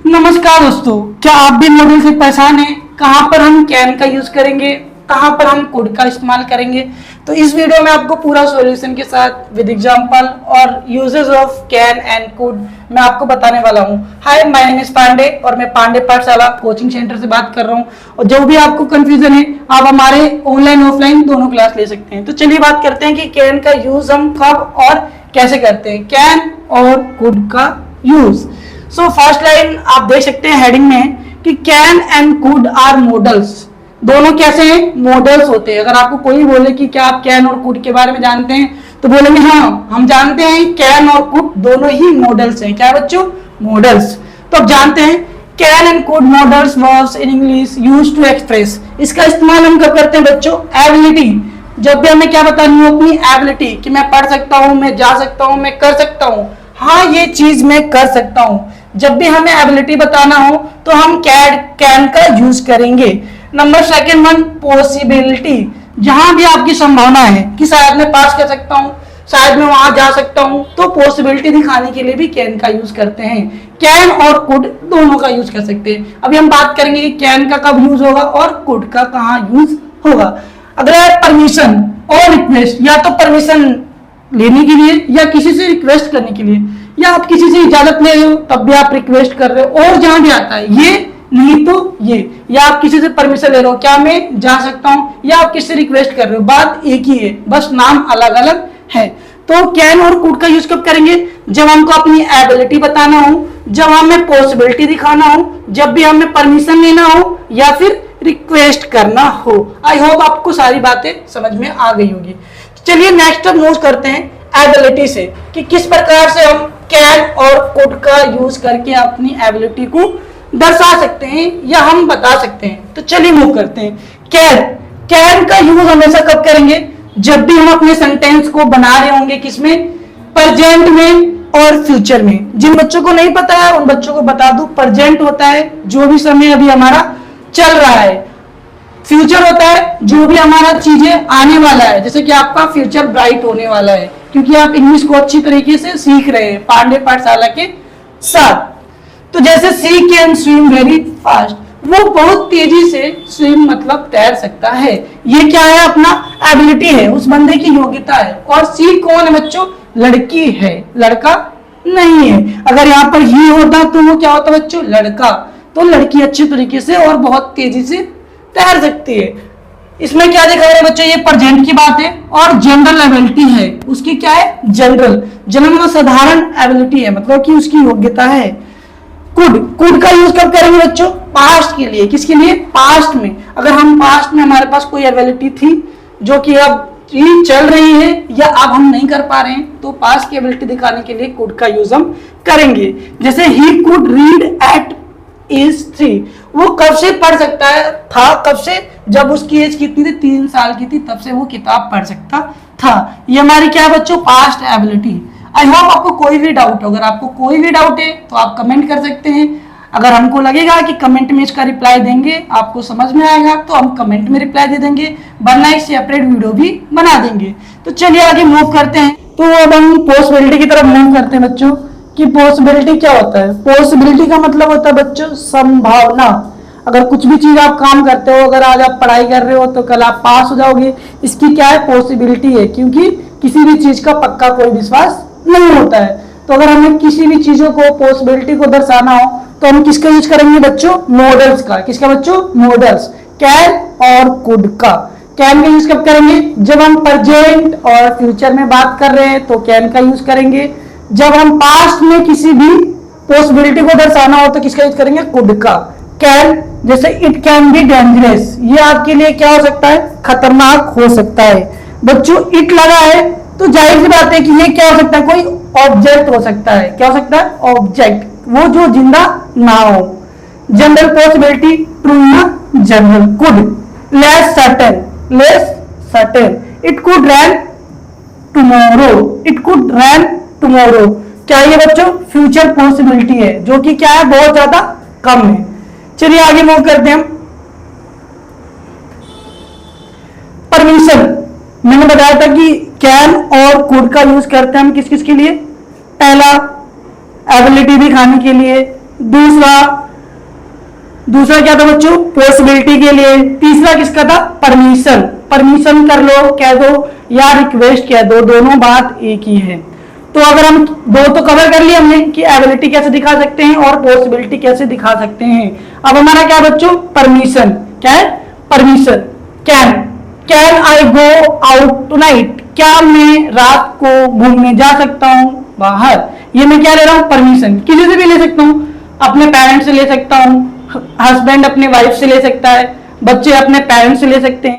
नमस्कार दोस्तों, क्या आप भी मॉडल से परेशान हैं? कहाँ पर हम कैन का यूज करेंगे, कहाँ पर हम कुड का इस्तेमाल करेंगे? तो इस वीडियो में आपको पूरा सॉल्यूशन के साथ विद एग्जांपल और uses of can and could मैं आपको बताने वाला हूँ। हाय, माय नेम इज पांडे और मैं पांडे पाठशाला कोचिंग सेंटर से बात कर रहा हूँ। और जो भी आपको कंफ्यूजन है, आप हमारे ऑनलाइन ऑफलाइन दोनों क्लास ले सकते हैं। तो चलिए बात करते हैं कि कैन का यूज हम कब और कैसे करते हैं, कैन और कुड का यूज। सो फर्स्ट लाइन आप देख सकते हैं हेडिंग में कि can and could are modals. दोनों कैसे हैं? मॉडल्स होते हैं। अगर आपको कोई बोले कि क्या आप कैन और कुड के बारे में जानते हैं, तो बोलेंगे हाँ हम जानते हैं, कैन और कुड दोनों ही मॉडल्स हैं। क्या बच्चों? मॉडल्स। तो अब जानते हैं can and could modals verbs in English used to express. इसका इस्तेमाल हम कब करते हैं बच्चों? एबिलिटी। जब भी हमें क्या बतानी हो, अपनी एबिलिटी, कि मैं पढ़ सकता हूँ, मैं जा सकता हूँ, मैं कर सकता हूँ, हाँ ये चीज मैं कर सकता हूँ। जब भी हमें एबिलिटी बताना हो तो हम कैन का यूज करेंगे। Number second one, possibility. जहां भी आपकी संभावना है कि शायद मैं पास कर सकता हूँ, शायद मैं वहां जा सकता हूँ, तो पॉसिबिलिटी दिखाने के लिए भी कैन का यूज करते हैं। कैन और कुड दोनों का यूज कर सकते हैं। अभी हम बात करेंगे कि कैन का कब यूज होगा और कुड का कहाँ यूज होगा। अगर परमिशन और रिक्वेस्ट, या तो परमिशन लेने के लिए या किसी से रिक्वेस्ट करने के लिए, या आप किसी से इजाजत ले रहे हो तब भी आप रिक्वेस्ट कर रहे हो, और जहां भी आता है ये नहीं तो ये, या आप किसी से परमिशन ले रहे हो, क्या मैं जा सकता हूं, या आप किसी से रिक्वेस्ट कर रहे हो, बात एक ही है, बस नाम अलग अलग है। तो कैन और कुड का यूज कब करेंगे? जब हमको अपनी एबिलिटी बताना हो, जब हमें पॉसिबिलिटी दिखाना हो, जब भी हमें परमिशन लेना हो, या फिर रिक्वेस्ट करना हो। आई होप आपको सारी बातें समझ में आ गई होगी। चलिए नेक्स्ट अब मूव करते हैं एबिलिटी से, कि किस प्रकार से हम कैन और कुड का यूज करके अपनी एबिलिटी को दर्शा सकते हैं या हम बता सकते हैं। तो चलिए मूव करते हैं। कैन का यूज हमेशा कब करेंगे? जब भी हम अपने सेंटेंस को बना रहे होंगे, किसमें? प्रेजेंट में और फ्यूचर में। जिन बच्चों को नहीं पता है उन बच्चों को बता दूं, प्रेजेंट होता है जो भी समय अभी हमारा चल रहा है, फ्यूचर होता है जो भी हमारा चीजें आने वाला है, जैसे कि आपका फ्यूचर ब्राइट होने वाला है क्योंकि आप इंग्लिश को अच्छी तरीके से सीख रहे हैं पांडे पाठशाला के साथ। तो जैसे सी कैन स्विम वेरी फास्ट, वो बहुत तेजी से स्विम मतलब तैर सकता है। ये क्या है? अपना एबिलिटी है, उस बंदे की योग्यता है। और सी कौन है बच्चों? लड़की है, लड़का नहीं है। अगर यहाँ पर ही होता तो वो क्या होता बच्चों? लड़का। तो लड़की अच्छी तरीके से और बहुत तेजी से तैर सकती है। इसमें क्या दिखा रहे हैं बच्चों? ये प्रेजेंट की बात है। और जनरल एबिलिटी है, उसकी क्या है? जनरल मतलब साधारण एबिलिटी है, मतलब कि उसकी योग्यता है। कुड का यूज कब करेंगे बच्चों? पास्ट के लिए। किसके लिए? पास्ट में। अगर हम पास्ट में हमारे पास कोई एबिलिटी थी जो कि अब चल रही है या अब हम नहीं कर पा रहे हैं, तो पास्ट की एबिलिटी दिखाने के लिए कुड का यूज हम करेंगे। जैसे he could read at age 3, वो कब से पढ़ सकता है था? कब से? जब उसकी एज कितनी थी? 3 साल की थी, तब से वो किताब पढ़ सकता था। ये हमारी क्या है बच्चों? Past ability. आई होप आपको कोई भी डाउट हो, अगर आपको कोई भी डाउट है तो आप कमेंट कर सकते हैं। अगर हमको लगेगा कि कमेंट में इसका रिप्लाई देंगे आपको समझ में आएगा तो हम कमेंट में रिप्लाई दे देंगे, वरना एक सेपरेट वीडियो भी बना देंगे। तो चलिए आगे मूव करते हैं। तो अब हम पॉसिबिलिटी की तरफ मूव करते हैं बच्चों, कि पॉसिबिलिटी क्या होता है? पॉसिबिलिटी का मतलब होता है बच्चों संभावना। अगर कुछ भी चीज आप काम करते हो, अगर आज आप पढ़ाई कर रहे हो तो कल आप पास हो जाओगे, इसकी क्या है? पॉसिबिलिटी है, क्योंकि किसी भी चीज का पक्का कोई विश्वास नहीं होता है। तो अगर हमें किसी भी चीजों को, पॉसिबिलिटी को दर्शाना हो तो हम किसका यूज करेंगे बच्चों? मॉडल्स का। किसका बच्चों? मॉडल्स। कैन और कुड का। कैन का यूज कब करेंगे? जब हम प्रेजेंट और फ्यूचर में बात कर रहे हैं तो कैन का यूज करेंगे। जब हम पास्ट में किसी भी पॉसिबिलिटी को दर्शाना हो तो किसका यूज करेंगे? कुड का। कैन, जैसे इट कैन बी डेंजरस, ये आपके लिए क्या हो सकता है? खतरनाक हो सकता है। बच्चों इट लगा है तो जाहिर सी बात है कि ये क्या हो सकता है? कोई ऑब्जेक्ट हो सकता है। क्या हो सकता है? ऑब्जेक्ट, वो जो जिंदा ना हो। जनरल पॉसिबिलिटी, ट्रू ना general. Could less certain, it could rain tomorrow, it could rain tomorrow. क्या ये बच्चों? फ्यूचर पॉसिबिलिटी है, जो कि क्या है? बहुत ज्यादा कम है। चलिए आगे मूव करते हैं हम। परमिशन, मैंने बताया था कि कैन और कुड का यूज करते हैं हम किस किस के लिए? पहला एबिलिटी दिखाने के लिए, दूसरा क्या था बच्चों, पॉसिबिलिटी के लिए। तीसरा किसका था, परमिशन, परमिशन कर लो कह दो या रिक्वेस्ट कह दो, दोनों बात एक ही है। तो अगर हम दो तो कवर कर लिया हमने कि एबिलिटी कैसे दिखा सकते हैं और पॉसिबिलिटी कैसे दिखा सकते हैं। अब हमारा क्या बच्चों, परमिशन, क्या है, permission. Can I go out tonight, क्या मैं रात को घूमने जा सकता हूं बाहर। ये मैं क्या ले रहा हूं, परमिशन। किसी से भी ले सकता हूं, अपने पेरेंट्स से ले सकता हूं, हस्बैंड अपने वाइफ से ले सकता है, बच्चे अपने पेरेंट्स से ले सकते हैं।